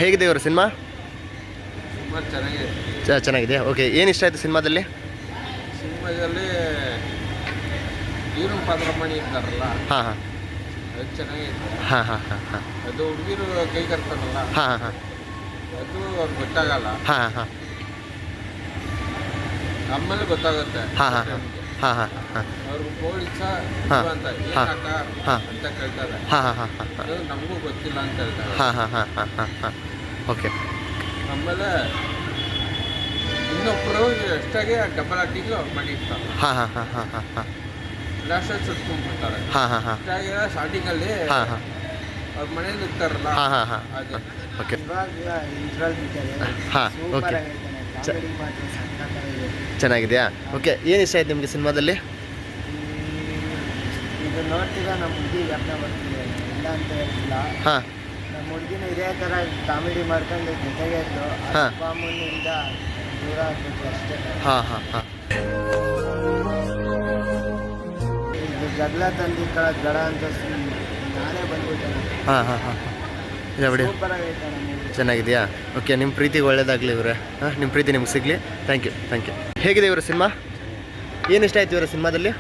ಹೇಗಿದೆ ಇವರು ಸಿನಿಮಾ? ತುಂಬ ಚೆನ್ನಾಗಿದೆ. ಚೆನ್ನಾಗಿದೆ. ಓಕೆ, ಏನು ಇಷ್ಟ ಆಯಿತು ಸಿನಿಮಾದಲ್ಲಿ? ಸಿನಿಮಾದಲ್ಲಿ ಹೀರೋ ಪಾತ್ರ ಮಾಡಿರ್ತಾರಲ್ಲ, ಹಾಂ ಹಾಂ ಅದು ಚೆನ್ನಾಗಿದೆ. ಹಾಂ ಹಾಂ ಹಾಂ ಹಾಂ ಅದು ಹುಡುಗಿರು ಕೈ ಕಟ್ತಾರಲ್ಲ, ಹಾಂ ಹಾಂ ಅದು ಅವ್ರಿಗೆ ಗೊತ್ತಾಗಲ್ಲ, ಹಾಂ ಹಾಂ ಆಮೇಲೆ ಗೊತ್ತಾಗುತ್ತೆ. ಹಾಂ ಹಾಂ ಹಾಂ ಹಾಂ ಹಾಂ ಅವ್ರಿಗೆ ಪೊಲೀಸ ಹಾಂ. ಅಂತ ಹಾಂ. ಏನಕ್ಕ ಹಾಂ. ಅಂತ ಕೇಳ್ತಾರೆ. ಹಾಂ ಹಾಂ ಹಾಂ ಹಾಂ ಅದು ನಮಗೂ ಗೊತ್ತಿಲ್ಲ ಅಂತ ಹೇಳ್ತಾರೆ. ಹಾಂ ಹಾಂ ಹಾಂ ಹಾಂ ಹಾಂ ಹಾಂ ಓಕೆ. ಆಮೇಲೆ ಇನ್ನೊಬ್ಬರು ಎಷ್ಟಾಗಿ ಡಬಲ್ ಆಕ್ಟಿಂಗ್ ಮಾಡಿರ್ತಾರೆ. ಹಾಂ ಹಾಂ ಹಾಂ ಹಾಂ ಹಾಂ ಹಾಂ ಲಾಸ್ಟಲ್ಲಿ ಸುಟ್ಕೊಂಡ್ಬಿಡ್ತಾರೆ. ಹಾಂ ಹಾಂ ಹಾಂ ಅಷ್ಟಾಗಿ ಸ್ಟಾರ್ಟಿಂಗಲ್ಲಿ ಹಾಂ ಹಾಂ ಅವ್ರ ಮನೇಲಿ ಇರ್ತಾರಲ್ಲ, ಹಾಂ ಹಾಂ ಹಾಂ ಅದೇ. ಓಕೆ. ಇವಾಗ ಇಂಟ್ರಲ್ಲಿ ಬಿಟ್ಟಾರೆ. ಹಾಂ ಸೂಪರ್ ಓಕೆ, ಆಗೈತೆ. ಕಾಮಿಡಿ ಮಾತ್ರ ಸಖತ್ತಾಗಿದೆ. ಚೆನ್ನಾಗಿದೆಯಾ? ಓಕೆ, ಏನು ಇಷ್ಟ ಆಯ್ತು ನಿಮಗೆ ಸಿನಿಮಾದಲ್ಲಿ? ಇದು ನೋಡ್ತೀರಾ ನಮ್ಮ ಹುಡುಗಿ ಜ್ಞಾಪನ ಬರ್ತಿದೆ, ಇಲ್ಲ ಅಂತ ಹೇಳ್ತಿಲ್ಲ. ಹಾಂ ನಮ್ಮ ಹುಡುಗಿನ ಇದೇ ಥರ ಕಾಮಿಡಿ ಮಾಡ್ಕೊಂಡು ಜೊತೆಗೆ ಇದ್ದು ಹಾಂ. ಅಪ್ಪ ಅಮ್ಮನಿಂದ ದೂರ ಆಗಬೇಕು ಅಷ್ಟೇ. ಹಾಂ ಹಾಂ ಹಾಂ ಇದು ಜಗಳ ತಂದಿಕ್ಕಳಕ್ಕೆ ಬೇಡ ಅಂತ ನಾನೇ ಬಂದ್ಬಿಟ್ಟೆ. ಹಾಂ ಹಾಂ ಹಾಂ ಇಲ್ಲ ಬಿಡಿ, ಸೂಪರ್ ಆಗೈತೆ ನಮ್ಮ ಹುಡುಗಿ. ಚೆನ್ನಾಗಿದೆಯಾ? ಓಕೆ, ನಿಮ್ಮ ಪ್ರೀತಿಗೆ ಒಳ್ಳೇದಾಗಲಿ ಇವರೇ. ಹಾಂ, ನಿಮ್ಮ ಪ್ರೀತಿ ನಿಮ್ಗೆ ಸಿಗಲಿ. Thank you, thank you. ಹೇಗಿದೆ ಇವರ ಸಿನಿಮಾ? ಏನು ಇಷ್ಟ ಆಯ್ತು ಇವರ ಸಿನಿಮಾದಲ್ಲಿ?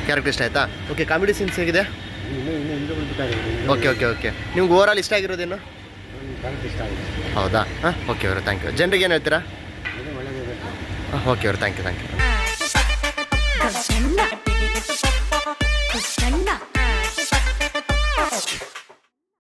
ಕ್ಯಾರೆಕ್ಟರ್ ಇಷ್ಟ ಆಯ್ತಾ? ಓಕೆ, ಕಾಮಿಡಿ ಸೀನ್ಸ್ ಹೇಗಿದೆ? Okay okay okay. ನಿಮ್ಗೆ ಓವರ್ ಆಲ್ ಇಷ್ಟ ಆಗಿರೋದೇನು? ಹೌದಾ? ಹಾಂ, ಓಕೆ ಅವರು ಥ್ಯಾಂಕ್ ಯು. ಜನರಿಗೆ ಏನು ಹೇಳ್ತೀರಾ? ಹಾಂ, ಓಕೆ ಅವರು ಥ್ಯಾಂಕ್ ಯು, ಥ್ಯಾಂಕ್ ಯು.